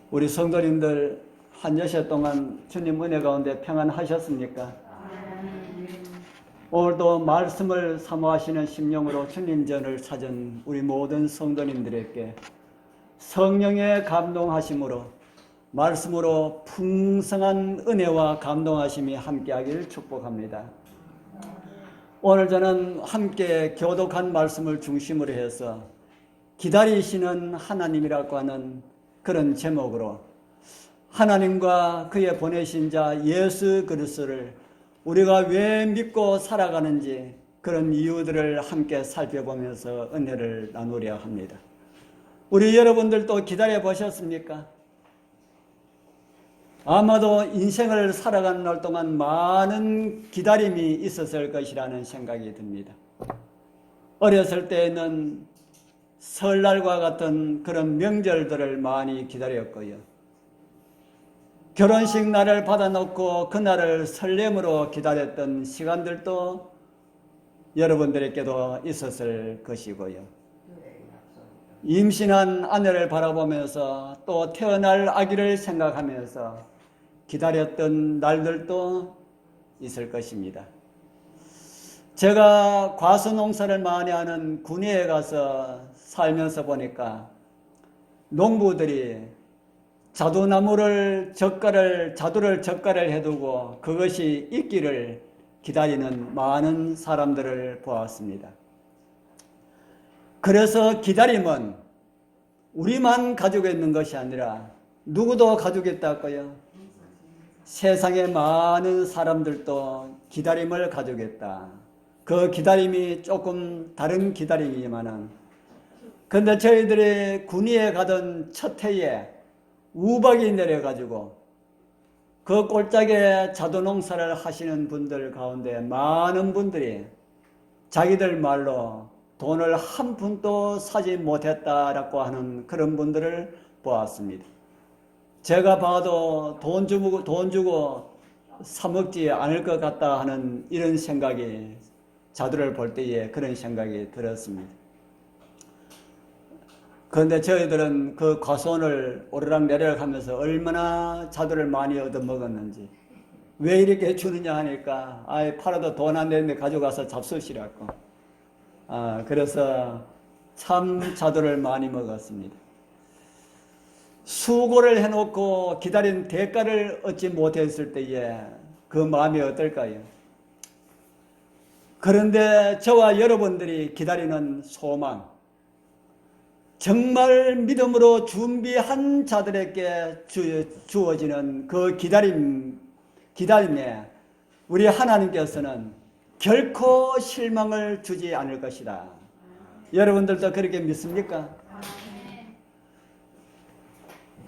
우리 성도님들 한 여섯 동안 주님 은혜 가운데 평안하셨습니까? 오늘도 말씀을 사모하시는 심령으로 주님 전을 찾은 우리 모든 성도님들에게 성령의 감동하심으로 말씀으로 풍성한 은혜와 감동하심이 함께하기를 축복합니다. 오늘 저는 함께 교독한 말씀을 중심으로 해서 기다리시는 하나님이라고 하는 그런 제목으로 하나님과 그의 보내신 자 예수 그리스도를 우리가 왜 믿고 살아가는지 그런 이유들을 함께 살펴보면서 은혜를 나누려 합니다. 우리 여러분들도 기다려 보셨습니까? 아마도 인생을 살아가는 날 동안 많은 기다림이 있었을 것이라는 생각이 듭니다. 어렸을 때에는 설날과 같은 그런 명절들을 많이 기다렸고요. 결혼식 날을 받아놓고 그날을 설렘으로 기다렸던 시간들도 여러분들에게도 있었을 것이고요. 임신한 아내를 바라보면서 또 태어날 아기를 생각하면서 기다렸던 날들도 있을 것입니다. 제가 과수 농사를 많이 하는 군위에 가서 살면서 보니까 농부들이 자두나무를 자두를 젓갈을 해두고 그것이 익기를 기다리는 많은 사람들을 보았습니다. 그래서 기다림은 우리만 가지고 있는 것이 아니라 누구도 가지고 있다고요. 세상의 많은 사람들도 기다림을 가지고 있다. 그 기다림이 조금 다른 기다림이지만은 근데 저희들이 군위에 가던 첫 해에 우박이 내려가지고 그 꼴짝에 자두농사를 하시는 분들 가운데 많은 분들이 자기들 말로 돈을 한 푼도 사지 못했다라고 하는 그런 분들을 보았습니다. 제가 봐도 돈 주고 사 먹지 않을 것 같다 하는 이런 생각이 자두를 볼 때에 그런 생각이 들었습니다. 그런데 저희들은 그 과수원을 오르락내리락 하면서 얼마나 자두를 많이 얻어먹었는지 왜 이렇게 주느냐 하니까 팔아도 돈 안 되는데 가져가서 잡수시라고. 그래서 참 자두를 많이 먹었습니다. 수고를 해놓고 기다린 대가를 얻지 못했을 때에 그 마음이 어떨까요? 그런데 저와 여러분들이 기다리는 소망, 정말 믿음으로 준비한 자들에게 주어지는 그 기다림에 우리 하나님께서는 결코 실망을 주지 않을 것이다. 여러분들도 그렇게 믿습니까?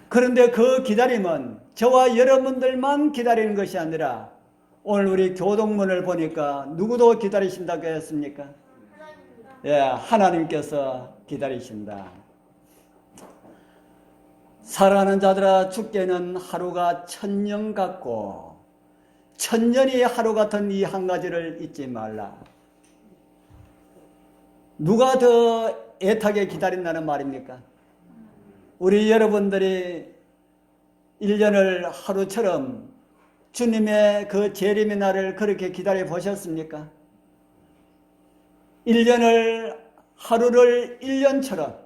그런데 그 기다림은 저와 여러분들만 기다리는 것이 아니라 오늘 우리 교동문을 보니까 누구도 기다리신다고 했습니까? 예, 하나님께서 기다리신다. 사랑하는 자들아, 주께는 하루가 천년 같고 천년이 하루 같은 이 한 가지를 잊지 말라. 누가 더 애타게 기다린다는 말입니까? 우리 여러분들이 1년을 하루처럼 주님의 그 재림의 날을 그렇게 기다려 보셨습니까? 1년을 하루를 1년처럼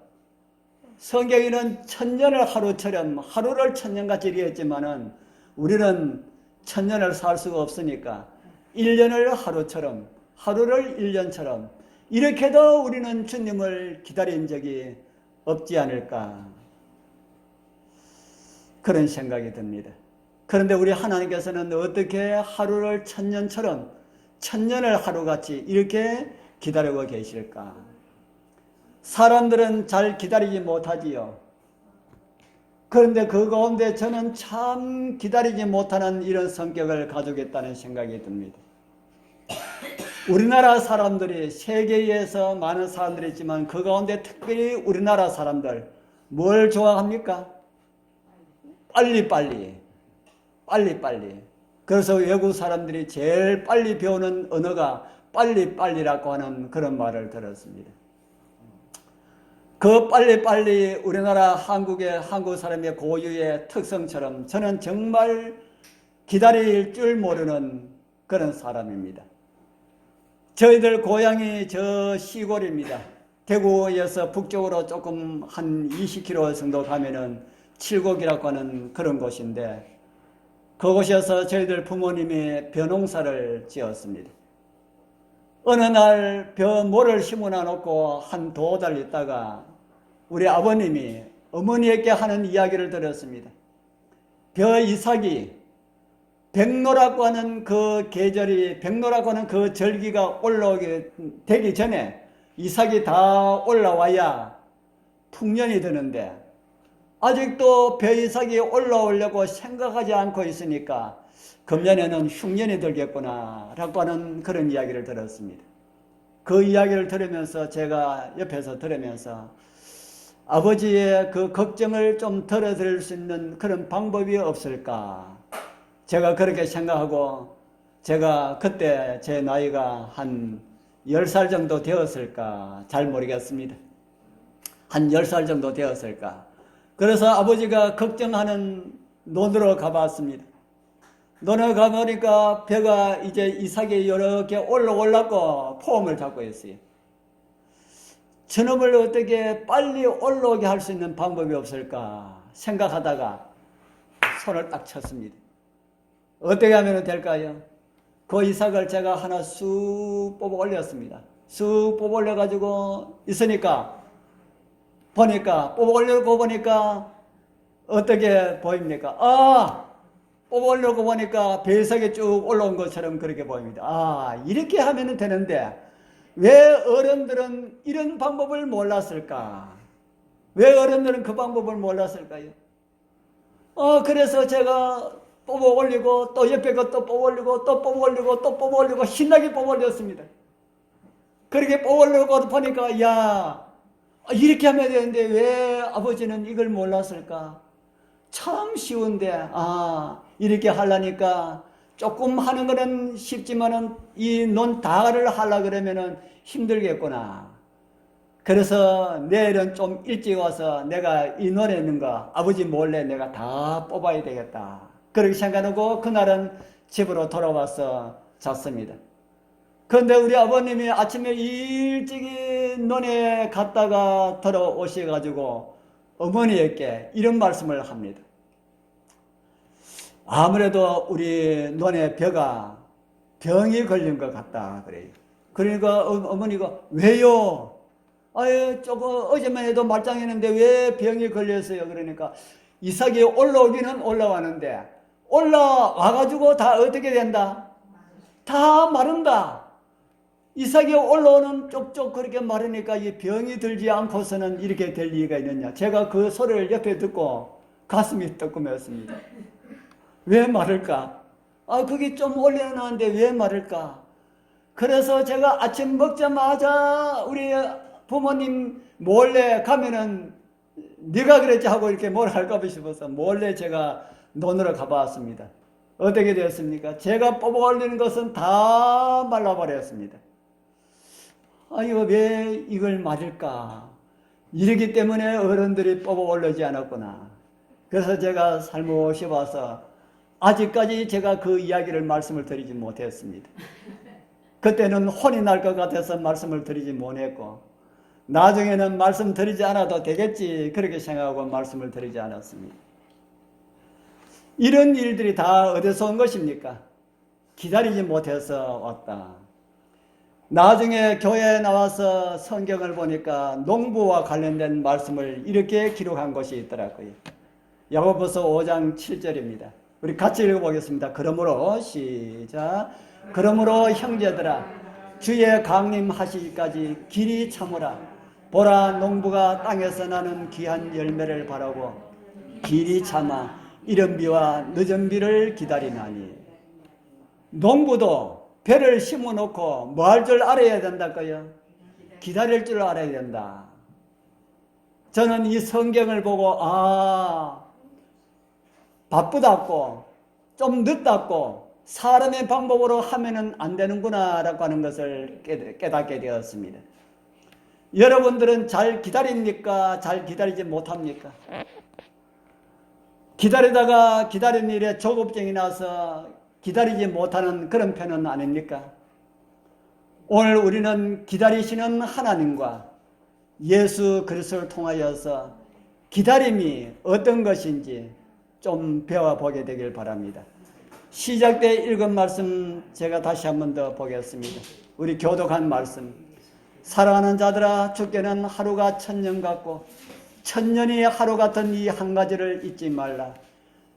성경에는 천년을 하루처럼 하루를 천년같이 얘기했지만은 우리는 천년을 살 수가 없으니까 1년을 하루처럼 하루를 1년처럼 이렇게도 우리는 주님을 기다린 적이 없지 않을까 그런 생각이 듭니다. 그런데 우리 하나님께서는 어떻게 하루를 천년처럼 천년을 하루같이 이렇게 기다리고 계실까? 사람들은 잘 기다리지 못하지요. 그런데 그 가운데 저는 참 기다리지 못하는 이런 성격을 가지고 있다는 생각이 듭니다. 우리나라 사람들이 세계에서 많은 사람들이 있지만 그 가운데 특별히 우리나라 사람들 뭘 좋아합니까? 빨리빨리. 그래서 외국 사람들이 제일 빨리 배우는 언어가 빨리빨리라고 하는 그런 말을 들었습니다. 그 빨리빨리 우리나라 한국 사람의 고유의 특성처럼 저는 정말 기다릴 줄 모르는 그런 사람입니다. 저희들 고향이 저 시골입니다. 대구에서 북쪽으로 조금 한 20km 정도 가면은 칠곡이라고 하는 그런 곳인데, 그곳에서 저희들 부모님이 벼농사를 지었습니다. 어느 날 벼모를 심어놔 놓고 한 2달 있다가 우리 아버님이 어머니에게 하는 이야기를 들었습니다. 벼 이삭이 백로라고 하는 그 계절이, 백로라고 하는 그 절기가 올라오게 되기 전에 이삭이 다 올라와야 풍년이 드는데, 아직도 벼 이삭이 올라오려고 생각하지 않고 있으니까 금년에는 흉년이 들겠구나 라고 하는 그런 이야기를 들었습니다. 그 이야기를 들으면서, 제가 옆에서 들으면서 아버지의 그 걱정을 좀 덜어드릴 수 있는 그런 방법이 없을까, 제가 그렇게 생각하고, 제가 그때 제 나이가 한 10살 정도 되었을까, 잘 모르겠습니다. 한 10살 정도 되었을까. 그래서 아버지가 걱정하는 논으로 가봤습니다. 논에 가보니까 벼가 이제 이삭이 이렇게 올라오려고 폼을 잡고 있어요. 저놈을 어떻게 빨리 올라오게 할 수 있는 방법이 없을까 생각하다가 손을 딱 쳤습니다. 어떻게 하면 될까요? 그 이삭을 제가 하나 쑥 뽑아 올렸습니다. 쑥 뽑아 올려가지고 있으니까, 뽑아 올려고 보니까 어떻게 보입니까? 뽑아 올려고 보니까 벼이삭이 쭉 올라온 것처럼 그렇게 보입니다. 이렇게 하면 되는데 왜 어른들은 이런 방법을 몰랐을까? 왜 어른들은 그 방법을 몰랐을까요? 그래서 제가 뽑아 올리고 또 옆에 것도 뽑아 올리고 또 뽑아 올리고 또 뽑아 올리고 신나게 뽑아 올렸습니다. 그렇게 뽑아 올리고 보니까 이렇게 하면 되는데 왜 아버지는 이걸 몰랐을까? 참 쉬운데 이렇게 하려니까 조금 하는 거는 쉽지만은 이 논 다를 하려 그러면은 힘들겠구나. 그래서 내일은 좀 일찍 와서 내가 이 논에 있는 거 아버지 몰래 내가 다 뽑아야 되겠다. 그렇게 생각하고 그날은 집으로 돌아와서 잤습니다. 그런데 우리 아버님이 아침에 일찍이 논에 갔다가 돌아오셔가지고 어머니에게 이런 말씀을 합니다. 아무래도 우리 논의 벼가 병이 걸린 것 같다 그래요. 그러니까 어머니가 왜요? 조금 어제만 해도 말짱했는데 왜 병이 걸렸어요? 그러니까 이삭이 올라오기는 올라왔는데 올라와가지고 다 어떻게 된다? 다 마른다. 이삭이 올라오는 쪽쪽 그렇게 마르니까 이 병이 들지 않고서는 이렇게 될 리가 있느냐. 제가 그 소리를 옆에 듣고 가슴이 뜨끔했습니다. 왜 마를까? 그게 좀 올려놨는데 왜 마를까? 그래서 제가 아침 먹자마자 우리 부모님 몰래 가면은 네가 그랬지 하고 이렇게 뭘 할까 싶어서 몰래 제가 논으로 가봤습니다. 어떻게 되었습니까? 제가 뽑아 올리는 것은 다 말라버렸습니다. 왜 이걸 맞을까? 이러기 때문에 어른들이 뽑아 올리지 않았구나. 그래서 제가 살못시 봐서 아직까지 제가 그 이야기를 말씀을 드리지 못했습니다. 그때는 혼이 날 것 같아서 말씀을 드리지 못했고, 나중에는 말씀 드리지 않아도 되겠지 그렇게 생각하고 말씀을 드리지 않았습니다. 이런 일들이 다 어디서 온 것입니까? 기다리지 못해서 왔다. 나중에 교회에 나와서 성경을 보니까 농부와 관련된 말씀을 이렇게 기록한 것이 있더라고요. 야고보서 5장 7절입니다. 우리 같이 읽어보겠습니다. 그러므로 시작. 그러므로 형제들아 주의 강림하시기까지 길이 참으라. 보라 농부가 땅에서 나는 귀한 열매를 바라고 길이 참아 이른 비와 늦은 비를 기다리나니. 농부도 배를 심어놓고 뭐 할 줄 알아야 된다고요? 기다릴 줄 알아야 된다. 저는 이 성경을 보고 바쁘다고 좀 늦다고 사람의 방법으로 하면은 안 되는구나 라고 하는 것을 깨닫게 되었습니다. 여러분들은 잘 기다립니까? 잘 기다리지 못합니까? 기다리다가 기다린 일에 조급증이 나서 기다리지 못하는 그런 편은 아닙니까? 오늘 우리는 기다리시는 하나님과 예수 그리스도를 통하여서 기다림이 어떤 것인지 좀 배워보게 되길 바랍니다. 시작 때 읽은 말씀 제가 다시 한 번 더 보겠습니다. 우리 교독한 말씀. 사랑하는 자들아, 주께는 하루가 천년 같고 천년이 하루 같은 이 한 가지를 잊지 말라.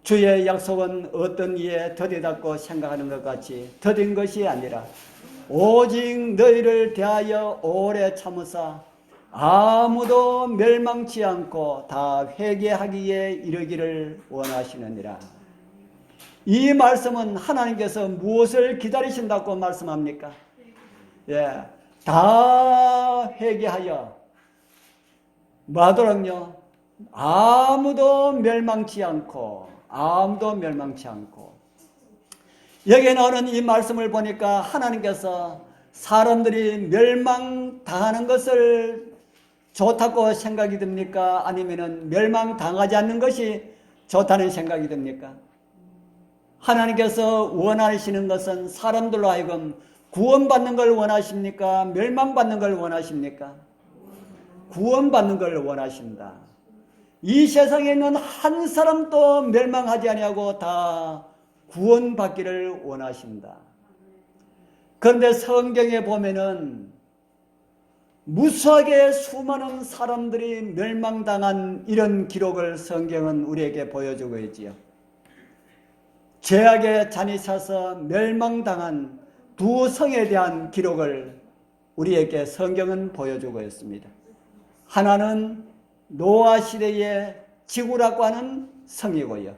주의 약속은 어떤 이에 더디다고 생각하는 것 같이 더딘 것이 아니라 오직 너희를 대하여 오래 참으사 아무도 멸망치 않고 다 회개하기에 이르기를 원하시느니라. 이 말씀은 하나님께서 무엇을 기다리신다고 말씀합니까? 예, 다 회개하여 뭐하도록요? 아무도 멸망치 않고 여기에 나오는 이 말씀을 보니까 하나님께서 사람들이 멸망당하는 것을 좋다고 생각이 듭니까? 아니면 멸망당하지 않는 것이 좋다는 생각이 듭니까? 하나님께서 원하시는 것은 사람들로 하여금 구원받는 걸 원하십니까? 멸망받는 걸 원하십니까? 구원받는 걸 원하신다. 이 세상에 있는 한 사람도 멸망하지 아니하고 다 구원받기를 원하신다. 그런데 성경에 보면은 무수하게 수많은 사람들이 멸망당한 이런 기록을 성경은 우리에게 보여주고 있지요. 죄악에 잔이 차서 멸망당한 두 성에 대한 기록을 우리에게 성경은 보여주고 있습니다. 하나는 노아 시대의 지구라고 하는 성이고요.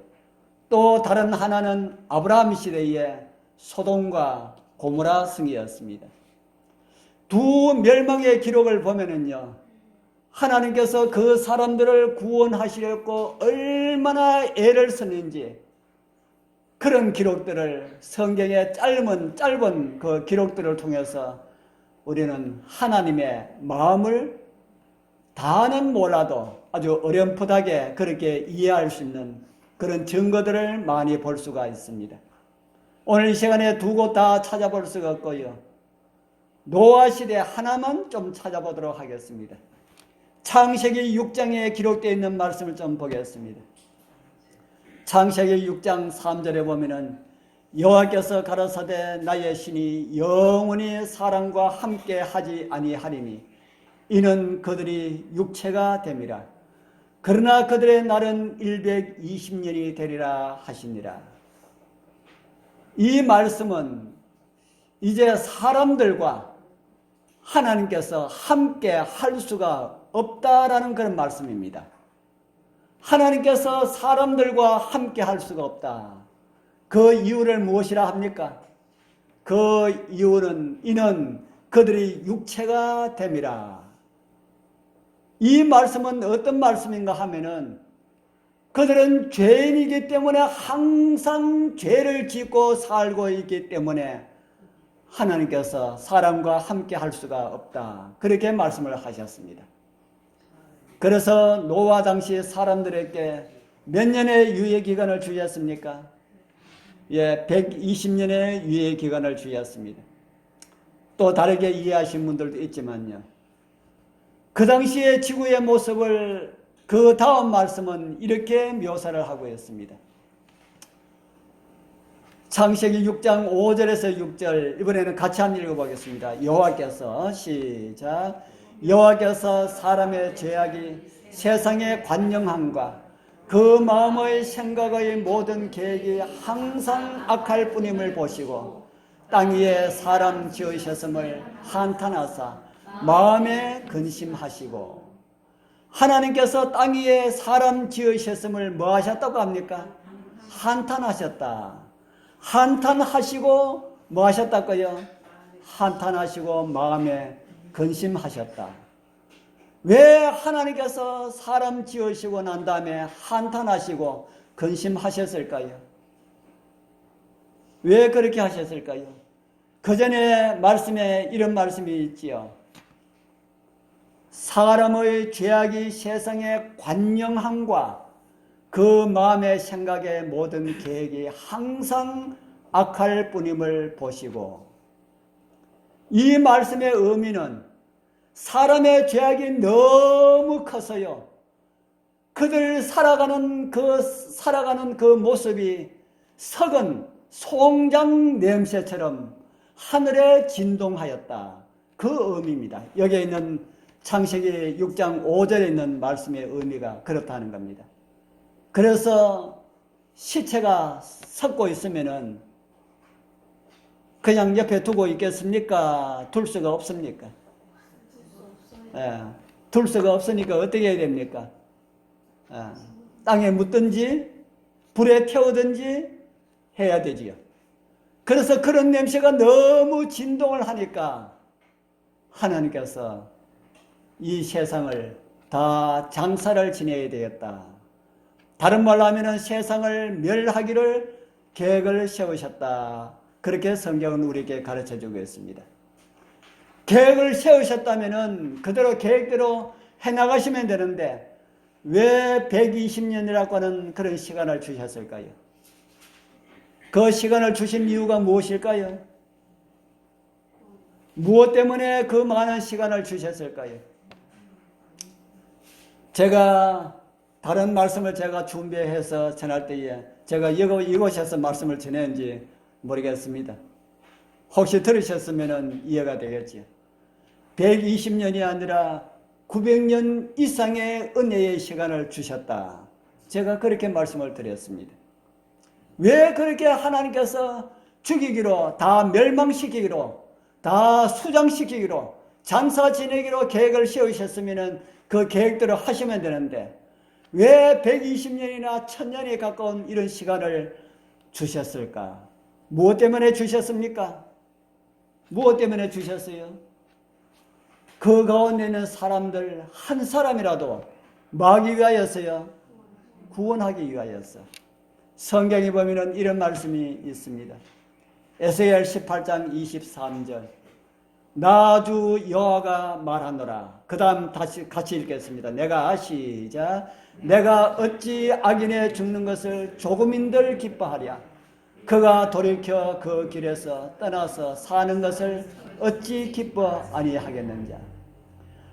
또 다른 하나는 아브라함 시대의 소돔과 고모라 성이었습니다. 두 멸망의 기록을 보면은요, 하나님께서 그 사람들을 구원하시려고 얼마나 애를 썼는지 그런 기록들을 성경의 짧은 그 기록들을 통해서 우리는 하나님의 마음을 다는 몰라도 아주 어렴풋하게 그렇게 이해할 수 있는 그런 증거들을 많이 볼 수가 있습니다. 오늘 이 시간에 두 곳 다 찾아볼 수가 없고요. 노아 시대 하나만 좀 찾아보도록 하겠습니다. 창세기 6장에 기록되어 있는 말씀을 좀 보겠습니다. 창세기 6장 3절에 보면은 여호와께서 가라사대 나의 신이 영원히 사람과 함께 하지 아니하리니 이는 그들이 육체가 됨이라. 그러나 그들의 날은 120년이 되리라 하시니라. 이 말씀은 이제 사람들과 하나님께서 함께 할 수가 없다라는 그런 말씀입니다. 하나님께서 사람들과 함께 할 수가 없다. 그 이유를 무엇이라 합니까? 그 이유는 이는 그들이 육체가 됨이라. 이 말씀은 어떤 말씀인가 하면은 그들은 죄인이기 때문에 항상 죄를 짓고 살고 있기 때문에 하나님께서 사람과 함께 할 수가 없다. 그렇게 말씀을 하셨습니다. 그래서 노아 당시 사람들에게 몇 년의 유예 기간을 주셨습니까? 120년의 유예 기간을 주셨습니다. 또 다르게 이해하신 분들도 있지만요. 그 당시의 지구의 모습을 그 다음 말씀은 이렇게 묘사를 하고 있습니다. 창세기 6장 5절에서 6절 이번에는 같이 한번 읽어보겠습니다. 여호와께서 시작. 여호와께서 사람의 죄악이 세상의 관영함과 그 마음의 생각의 모든 계획이 항상 악할 뿐임을 보시고 땅 위에 사람 지으셨음을 한탄하사 마음에 근심하시고. 하나님께서 땅 위에 사람 지으셨음을 뭐 하셨다고 합니까? 한탄하셨다. 한탄하시고 뭐 하셨다고요? 한탄하시고 마음에 근심하셨다. 왜 하나님께서 사람 지으시고 난 다음에 한탄하시고 근심하셨을까요? 왜 그렇게 하셨을까요? 그 전에 말씀에 이런 말씀이 있지요. 사람의 죄악이 세상의 관영함과 그 마음의 생각의 모든 계획이 항상 악할 뿐임을 보시고, 이 말씀의 의미는 사람의 죄악이 너무 커서요, 그들 살아가는 그 모습이 썩은 송장 냄새처럼 하늘에 진동하였다. 그 의미입니다. 여기에 있는 창세기 6장 5절에 있는 말씀의 의미가 그렇다는 겁니다. 그래서 시체가 썩고 있으면은 그냥 옆에 두고 있겠습니까? 둘 수가 없습니까? 예, 둘 수가 없으니까 어떻게 해야 됩니까? 땅에 묻든지 불에 태우든지 해야 되지요. 그래서 그런 냄새가 너무 진동을 하니까 하나님께서 이 세상을 다 장사를 지내야 되겠다. 다른 말로 하면 세상을 멸하기를 계획을 세우셨다. 그렇게 성경은 우리에게 가르쳐주고 있습니다. 계획을 세우셨다면 그대로 계획대로 해나가시면 되는데 왜 120년이라고 하는 그런 시간을 주셨을까요? 그 시간을 주신 이유가 무엇일까요? 무엇 때문에 그 많은 시간을 주셨을까요? 제가 다른 말씀을 제가 준비해서 전할 때에 제가 이곳에서 말씀을 전했는지 모르겠습니다. 혹시 들으셨으면 이해가 되겠지요. 120년이 아니라 900년 이상의 은혜의 시간을 주셨다. 제가 그렇게 말씀을 드렸습니다. 왜 그렇게 하나님께서 죽이기로, 다 멸망시키기로, 다 수장시키기로, 장사 지내기로 계획을 세우셨으면 그 계획대로 하시면 되는데 왜 120년이나 1000년에 가까운 이런 시간을 주셨을까? 무엇 때문에 주셨습니까? 무엇 때문에 주셨어요? 그 가운데 있는 사람들 한 사람이라도 막기 위하여서요? 구원하기 위하여서. 성경에 보면 이런 말씀이 있습니다. 에스겔 18장 23절. 나 주 여호와가 말하노라. 그 다음 다시 같이 읽겠습니다. 시작. 내가 어찌 악인의 죽는 것을 조금인들 기뻐하랴. 그가 돌이켜 그 길에서 떠나서 사는 것을 어찌 기뻐 아니하겠는지.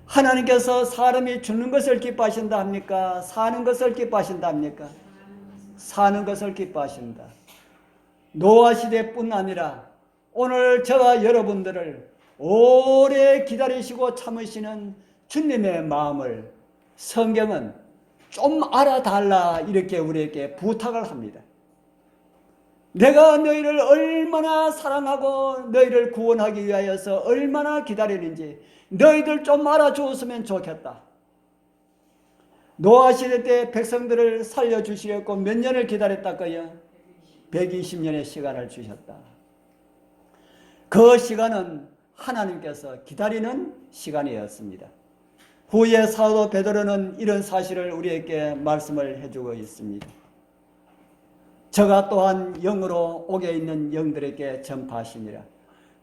하나님께서 사람이 죽는 것을 기뻐하신다 합니까? 사는 것을 기뻐하신다 합니까? 사는 것을 기뻐하신다. 노아 시대뿐 아니라 오늘 저와 여러분들을 오래 기다리시고 참으시는 주님의 마음을 성경은 좀 알아달라 이렇게 우리에게 부탁을 합니다. 내가 너희를 얼마나 사랑하고 너희를 구원하기 위하여서 얼마나 기다리는지 너희들 좀 알아주었으면 좋겠다. 노아 시대 때 백성들을 살려주시려고 몇 년을 기다렸다고요? 120년의 시간을 주셨다. 그 시간은 하나님께서 기다리는 시간이었습니다. 후에 사도 베드로는 이런 사실을 우리에게 말씀을 해주고 있습니다. 저가 또한 영으로 옥에 있는 영들에게 전파하시니라.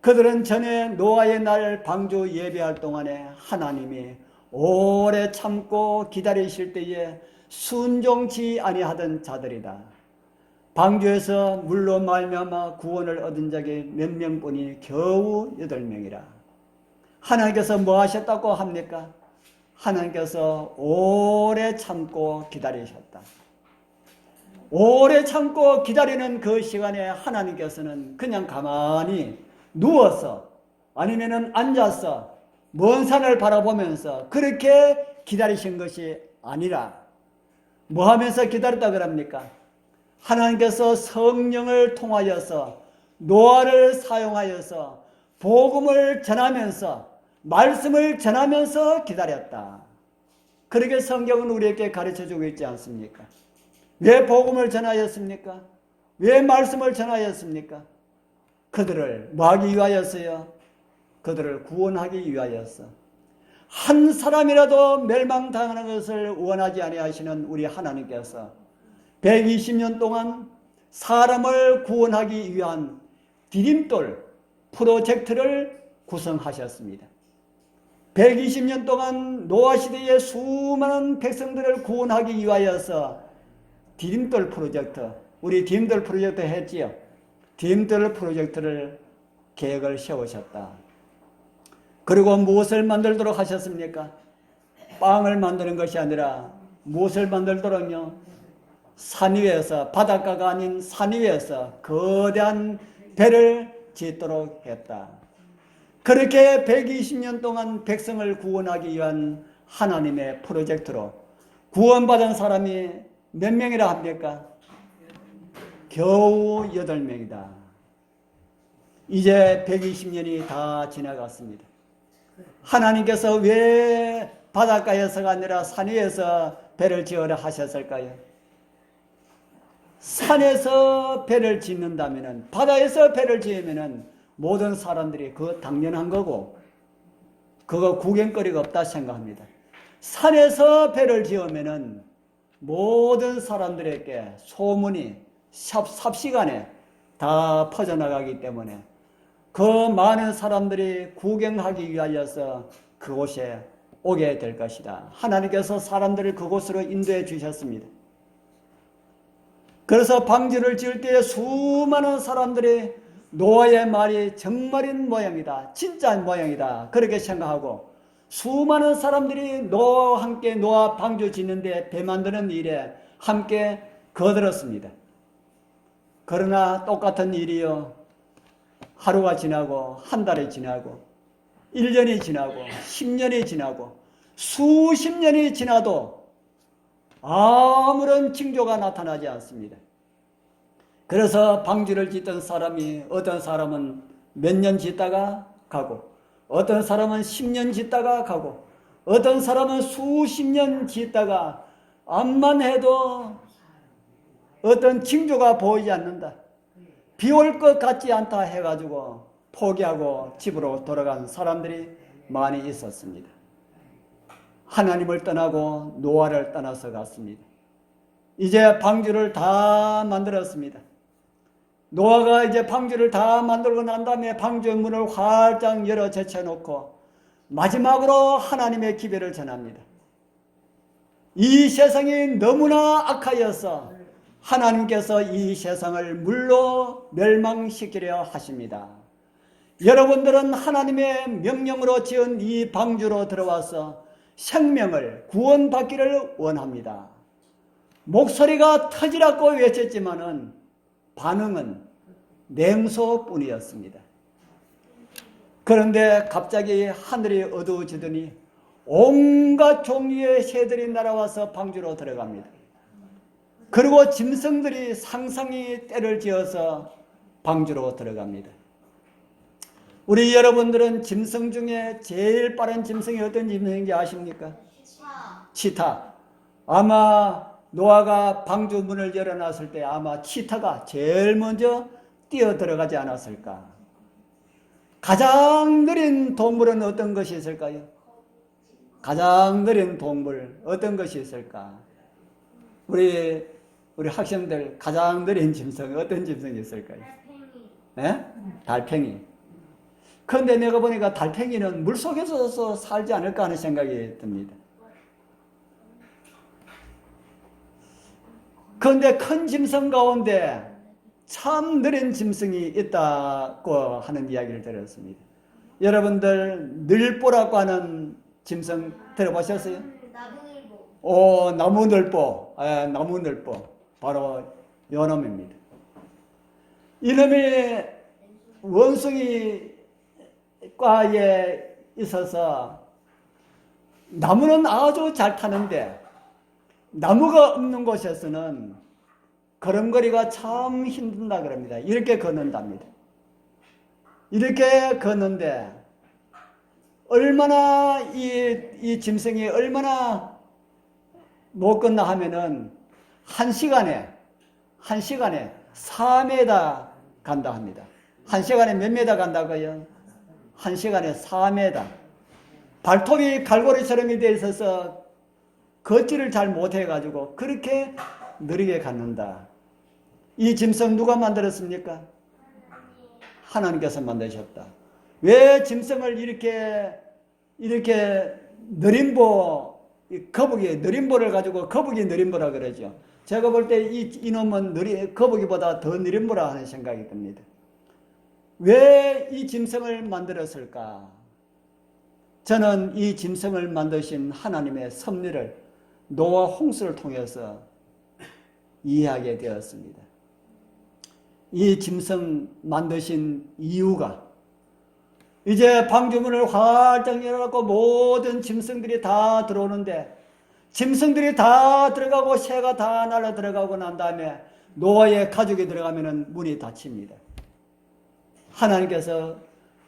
그들은 전에 노아의 날 방주 예배할 동안에 하나님이 오래 참고 기다리실 때에 순종치 아니하던 자들이다. 방주에서 물로 말미암아 구원을 얻은 자가 몇 명뿐이 겨우 8명이라. 하나님께서 뭐 하셨다고 합니까? 하나님께서 오래 참고 기다리셨다. 오래 참고 기다리는 그 시간에 하나님께서는 그냥 가만히 누워서 아니면은 앉아서 먼 산을 바라보면서 그렇게 기다리신 것이 아니라 뭐 하면서 기다렸다 그럽니까? 하나님께서 성령을 통하여서 노아를 사용하여서 복음을 전하면서 말씀을 전하면서 기다렸다. 그렇게 성경은 우리에게 가르쳐주고 있지 않습니까? 왜 복음을 전하였습니까? 왜 말씀을 전하였습니까? 그들을 뭐 하기 위하여서요? 그들을 구원하기 위하여서. 한 사람이라도 멸망당하는 것을 원하지 아니하시는 우리 하나님께서 120년 동안 사람을 구원하기 위한 디딤돌 프로젝트를 구성하셨습니다. 120년 동안 노아 시대의 수많은 백성들을 구원하기 위하여서 디딤돌 프로젝트, 우리 디딤돌 프로젝트 했지요. 디딤돌 프로젝트를 계획을 세우셨다. 그리고 무엇을 만들도록 하셨습니까? 빵을 만드는 것이 아니라 무엇을 만들도록요? 산 위에서, 바닷가가 아닌 산 위에서 거대한 배를 짓도록 했다. 그렇게 120년 동안 백성을 구원하기 위한 하나님의 프로젝트로 구원받은 사람이 몇 명이라 합니까? 겨우 8명이다. 이제 120년이 다 지나갔습니다. 하나님께서 왜 바닷가에서가 아니라 산 위에서 배를 지으라 하셨을까요? 산에서 배를 짓는다면, 바다에서 배를 지으면 모든 사람들이 그거 당연한 거고 그거 구경거리가 없다 생각합니다. 산에서 배를 지으면 모든 사람들에게 소문이 삽시간에 다 퍼져나가기 때문에 그 많은 사람들이 구경하기 위하여서 그곳에 오게 될 것이다. 하나님께서 사람들을 그곳으로 인도해 주셨습니다. 그래서 방주를 지을 때에 수많은 사람들이 노아의 말이 정말인 모양이다, 진짜 모양이다, 그렇게 생각하고 수많은 사람들이 노아와 함께 노아 방주 짓는데 배 만드는 일에 함께 거들었습니다. 그러나 똑같은 일이요, 하루가 지나고 한 달이 지나고 1년이 지나고 10년이 지나고 수십 년이 지나도 아무런 징조가 나타나지 않습니다. 그래서 방주를 짓던 사람이, 어떤 사람은 몇 년 짓다가 가고, 어떤 사람은 10년 짓다가 가고, 어떤 사람은 수십 년 짓다가 암만 해도 어떤 징조가 보이지 않는다, 비 올 것 같지 않다 해가지고 포기하고 집으로 돌아간 사람들이 많이 있었습니다. 하나님을 떠나고 노아를 떠나서 갔습니다. 이제 방주를 다 만들었습니다. 노아가 이제 방주를 다 만들고 난 다음에 방주의 문을 활짝 열어 제쳐놓고 마지막으로 하나님의 기별을 전합니다. 이 세상이 너무나 악하여서 하나님께서 이 세상을 물로 멸망시키려 하십니다. 여러분들은 하나님의 명령으로 지은 이 방주로 들어와서 생명을 구원받기를 원합니다. 목소리가 터지라고 외쳤지만은 반응은 냉소뿐이었습니다. 그런데 갑자기 하늘이 어두워지더니 온갖 종류의 새들이 날아와서 방주로 들어갑니다. 그리고 짐승들이 상상히 떼를 지어서 방주로 들어갑니다. 우리 여러분들은 짐승 중에 제일 빠른 짐승이 어떤 짐승인지 아십니까? 치타. 아마 노아가 방주 문을 열어놨을 때 아마 치타가 제일 먼저 뛰어 들어가지 않았을까? 가장 느린 동물은 어떤 것이 있을까요? 가장 느린 동물 어떤 것이 있을까? 우리 학생들 가장 느린 짐승 어떤 짐승이 있을까요? 달팽이. 네? 달팽이. 그런데 내가 보니까 달팽이는 물속에서 살지 않을까 하는 생각이 듭니다. 그런데 큰 짐승 가운데 참 느린 짐승이 있다고 하는 이야기를 들었습니다. 여러분들 늘보라고 하는 짐승 들어보셨어요? 나무늘보. 나무늘보. 나무늘보. 바로 요놈입니다. 이놈이 원숭이과에 있어서 나무는 아주 잘 타는데 나무가 없는 곳에서는 걸음걸이가 참 힘든다 그럽니다. 이렇게 걷는답니다. 이렇게 걷는데 얼마나 이 짐승이 얼마나 못 걷나 하면은 한 시간에 4m 간다 합니다. 한 시간에 몇 메다 간다고요? 한 시간에 4m. 발톱이 갈고리처럼 되어 있어서 걷지를 잘 못해가지고 그렇게 느리게 갖는다. 이 짐승 누가 만들었습니까? 하나님께서 만드셨다. 왜 짐승을 이렇게 이렇게 느림보, 거북이, 느림보를 가지고 거북이 느림보라 그러죠. 제가 볼 때 이놈은 거북이보다 더 느림보라 하는 생각이 듭니다. 왜 이 짐승을 만들었을까? 저는 이 짐승을 만드신 하나님의 섭리를 노아 홍수를 통해서 이해하게 되었습니다. 이 짐승 만드신 이유가 이제 방주문을 활짝 열어놓고 모든 짐승들이 다 들어오는데 짐승들이 다 들어가고 새가 다 날아 들어가고 난 다음에 노아의 가족이 들어가면 문이 닫힙니다. 하나님께서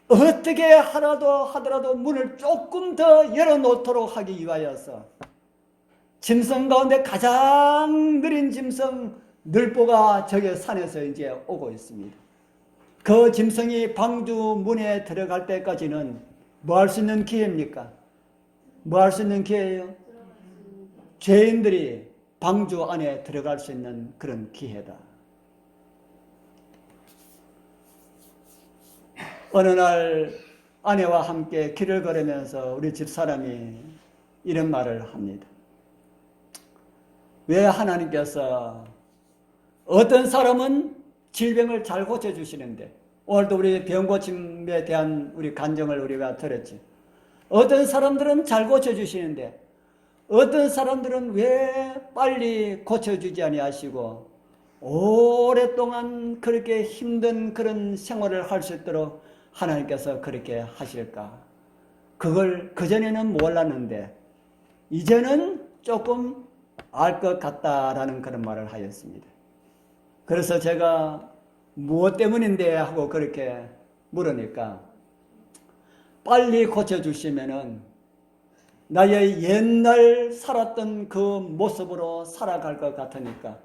어떻게 하더라도 문을 조금 더 열어놓도록 하기 위하여서 짐승 가운데 가장 느린 짐승 늘보가 저기 산에서 이제 오고 있습니다. 그 짐승이 방주 문에 들어갈 때까지는 뭐 할 수 있는 기회입니까? 뭐 할 수 있는 기회예요? 죄인들이 방주 안에 들어갈 수 있는 그런 기회다. 어느 날 아내와 함께 길을 걸으면서 우리 집사람이 이런 말을 합니다. 왜 하나님께서 어떤 사람은 질병을 잘 고쳐주시는데 오늘도 우리 병고침에 대한 우리 간증을 우리가 들었지. 어떤 사람들은 잘 고쳐주시는데 어떤 사람들은 왜 빨리 고쳐주지 아니하시고 오랫동안 그렇게 힘든 그런 생활을 할 수 있도록 하나님께서 그렇게 하실까? 그걸 그전에는 몰랐는데 이제는 조금 알 것 같다라는 그런 말을 하였습니다. 그래서 제가 무엇 때문인데 하고 그렇게 물으니까 빨리 고쳐주시면은 나의 옛날 살았던 그 모습으로 살아갈 것 같으니까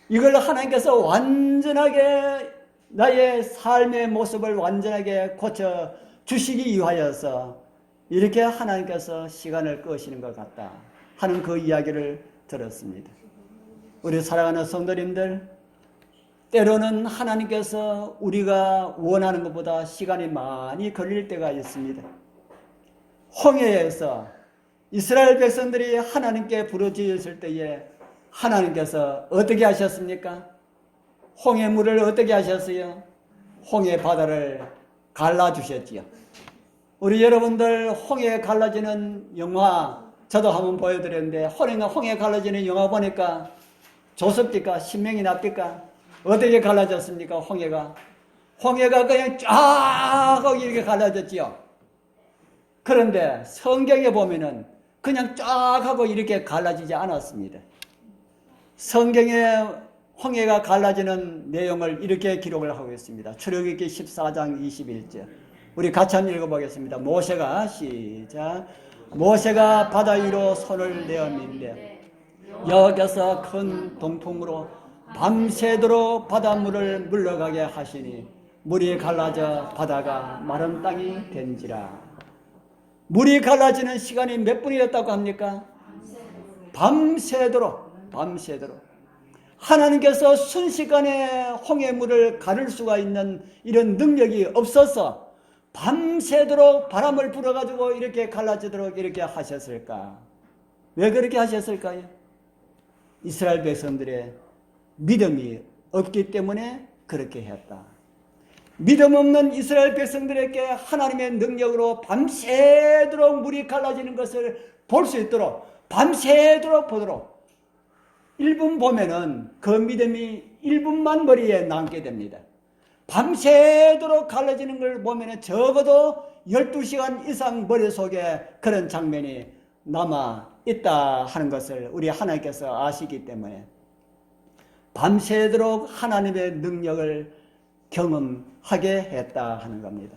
이걸 하나님께서 완전하게 나의 삶의 모습을 완전하게 고쳐주시기 위하여서 이렇게 하나님께서 시간을 끄시는 것 같다 하는 그 이야기를 들었습니다. 우리 사랑하는 성도님들, 때로는 하나님께서 우리가 원하는 것보다 시간이 많이 걸릴 때가 있습니다. 홍해에서 이스라엘 백성들이 하나님께 부르짖었을 때에 하나님께서 어떻게 하셨습니까? 홍해물을 어떻게 하셨어요? 홍해 바다를 갈라주셨지요. 우리 여러분들 홍해 갈라지는 영화 저도 한번 보여드렸는데 홍해 갈라지는 영화 보니까 좋습니까? 신명이 납니까? 어떻게 갈라졌습니까? 홍해가 그냥 쫙 하고 이렇게 갈라졌지요. 그런데 성경에 보면은 그냥 쫙 하고 이렇게 갈라지지 않았습니다. 성경에 홍해가 갈라지는 내용을 이렇게 기록을 하고 있습니다. 출애굽기 14장 21절. 우리 같이 한번 읽어보겠습니다. 모세가 바다 위로 손을 내어민데 여기서 큰 동풍으로 밤새도록 바닷물을 물러가게 하시니 물이 갈라져 바다가 마른 땅이 된지라. 물이 갈라지는 시간이 몇 분이었다고 합니까? 밤새도록. 하나님께서 순식간에 홍해물을 가를 수가 있는 이런 능력이 없어서 밤새도록 바람을 불어가지고 이렇게 갈라지도록 이렇게 하셨을까? 왜 그렇게 하셨을까요? 이스라엘 백성들의 믿음이 없기 때문에 그렇게 했다. 믿음 없는 이스라엘 백성들에게 하나님의 능력으로 밤새도록 물이 갈라지는 것을 볼 수 있도록 밤새도록 보도록 1분 보면은 그 믿음이 1분만 머리에 남게 됩니다. 밤새도록 갈라지는 걸 보면은 적어도 12시간 이상 머릿속에 그런 장면이 남아 있다 하는 것을 우리 하나님께서 아시기 때문에 밤새도록 하나님의 능력을 경험하게 했다 하는 겁니다.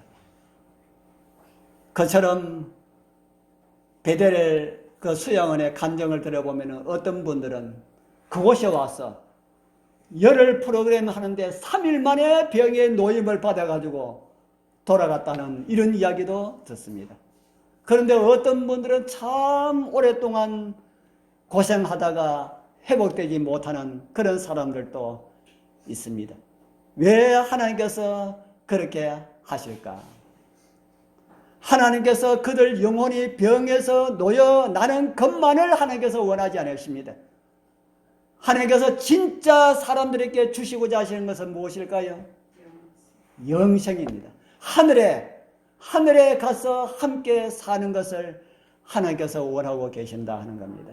그처럼 베델 그 수양원의 간증을 들어보면 어떤 분들은 그곳에 와서 열흘 프로그램 하는데 3일 만에 병의 노임을 받아가지고 돌아갔다는 이런 이야기도 듣습니다. 그런데 어떤 분들은 참 오랫동안 고생하다가 회복되지 못하는 그런 사람들도 있습니다. 왜 하나님께서 그렇게 하실까? 하나님께서 그들 영혼이 병에서 놓여 나는 것만을 하나님께서 원하지 않으십니다. 하나님께서 진짜 사람들에게 주시고자 하시는 것은 무엇일까요? 영생입니다. 하늘에 가서 함께 사는 것을 하나님께서 원하고 계신다 하는 겁니다.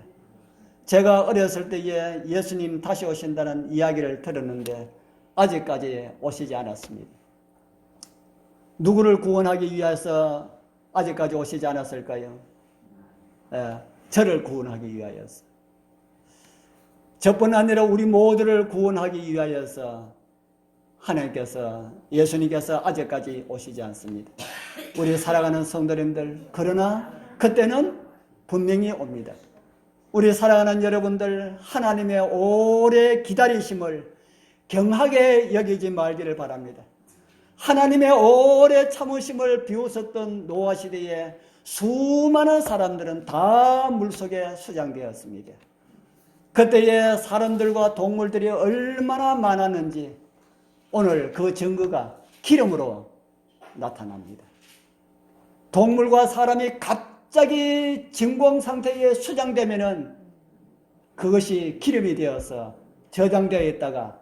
제가 어렸을 때에 예수님 다시 오신다는 이야기를 들었는데 아직까지 오시지 않았습니다. 누구를 구원하기 위해서 아직까지 오시지 않았을까요? 저를 구원하기 위하여서. 저뿐 아니라 우리 모두를 구원하기 위하여서 하나님께서, 예수님께서 아직까지 오시지 않습니다. 우리 살아가는 성도님들, 그러나 그때는 분명히 옵니다. 우리 사랑하는 여러분들, 하나님의 오래 기다리심을 경하게 여기지 말기를 바랍니다. 하나님의 오래 참으심을 비웃었던 노아 시대에 수많은 사람들은 다 물속에 수장되었습니다. 그때의 사람들과 동물들이 얼마나 많았는지 오늘 그 증거가 기름으로 나타납니다. 동물과 사람이 갑자기 진공 상태에 수장되면은 그것이 기름이 되어서 저장되어 있다가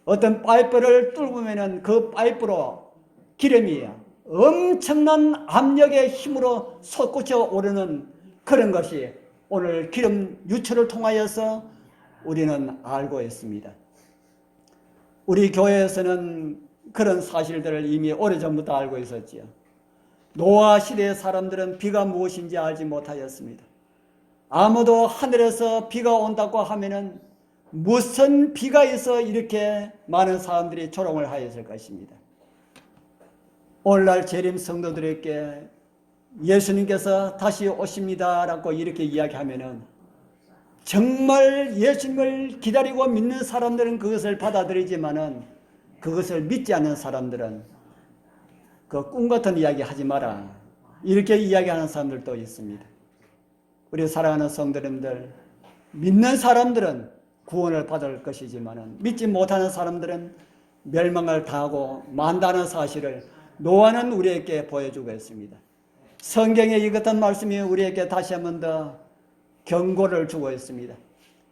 어떤 파이프를 뚫으면은 그 파이프로 기름이 엄청난 압력의 힘으로 솟구쳐 오르는 그런 것이 오늘 기름 유출을 통하여서 우리는 알고 있습니다. 우리 교회에서는 그런 사실들을 이미 오래전부터 알고 있었지요. 노아 시대의 사람들은 비가 무엇인지 알지 못하였습니다. 아무도 하늘에서 비가 온다고 하면은 무슨 비가 있어 이렇게 많은 사람들이 조롱을 하였을 것입니다. 오늘날 재림 성도들에게 예수님께서 다시 오십니다라고 이렇게 이야기하면은 정말 예수님을 기다리고 믿는 사람들은 그것을 받아들이지만은 그것을 믿지 않는 사람들은 그 꿈 같은 이야기 하지 마라 이렇게 이야기하는 사람들도 있습니다. 우리 사랑하는 성도님들, 믿는 사람들은 구원을 받을 것이지만은 믿지 못하는 사람들은 멸망을 당하고 만다는 사실을 노아는 우리에게 보여주고 있습니다. 성경에 이 같은 말씀이 우리에게 다시 한 번 더 경고를 주고 있습니다.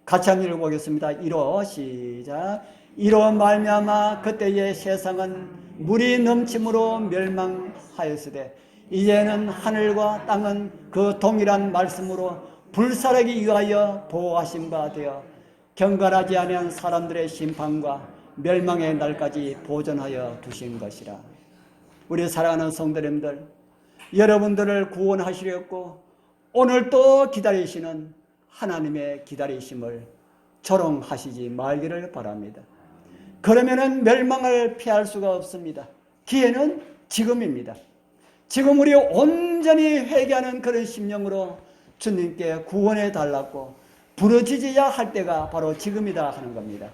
같이 한번 읽어보겠습니다. 이로 시작. 이로 말미암아 그때의 세상은 물이 넘침으로 멸망하였으되 이제는 하늘과 땅은 그 동일한 말씀으로 불살하기 위하여 보호하신 바 되어 경건하지 아니한 사람들의 심판과 멸망의 날까지 보존하여 두신 것이라. 우리 사랑하는 성도님들, 여러분들을 구원하시려고 오늘 또 기다리시는 하나님의 기다리심을 조롱하시지 말기를 바랍니다. 그러면은 멸망을 피할 수가 없습니다. 기회는 지금입니다. 지금 우리 온전히 회개하는 그런 심령으로 주님께 구원해 달라고 부르짖어야 할 때가 바로 지금이다 하는 겁니다.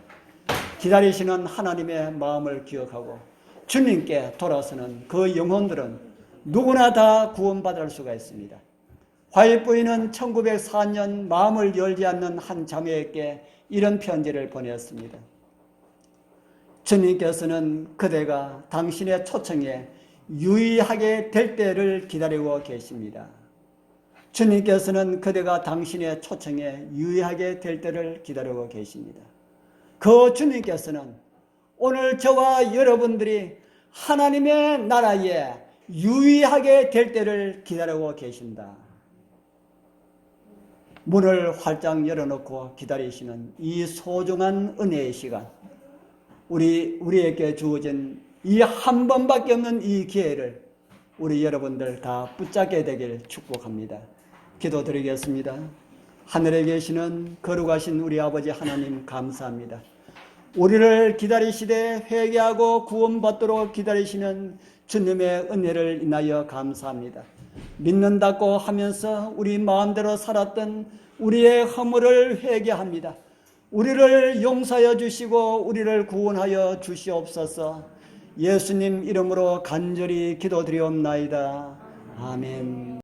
기다리시는 하나님의 마음을 기억하고 주님께 돌아서는 그 영혼들은 누구나 다 구원받을 수가 있습니다. 화이부인은 1904년 마음을 열지 않는 한 자매에게 이런 편지를 보냈습니다. 주님께서는 그대가 당신의 초청에 유의하게 될 때를 기다리고 계십니다. 주님께서는 그대가 당신의 초청에 유의하게 될 때를 기다리고 계십니다. 그 주님께서는 오늘 저와 여러분들이 하나님의 나라에 유의하게 될 때를 기다리고 계신다. 문을 활짝 열어놓고 기다리시는 이 소중한 은혜의 시간, 우리에게 주어진 이 한 번밖에 없는 이 기회를 우리 여러분들 다 붙잡게 되길 축복합니다. 기도드리겠습니다. 하늘에 계시는 거룩하신 우리 아버지 하나님 감사합니다. 우리를 기다리시되 회개하고 구원받도록 기다리시는 주님의 은혜를 인하여 감사합니다. 믿는다고 하면서 우리 마음대로 살았던 우리의 허물을 회개합니다. 우리를 용서하여 주시고 우리를 구원하여 주시옵소서. 예수님 이름으로 간절히 기도드리옵나이다. 아멘.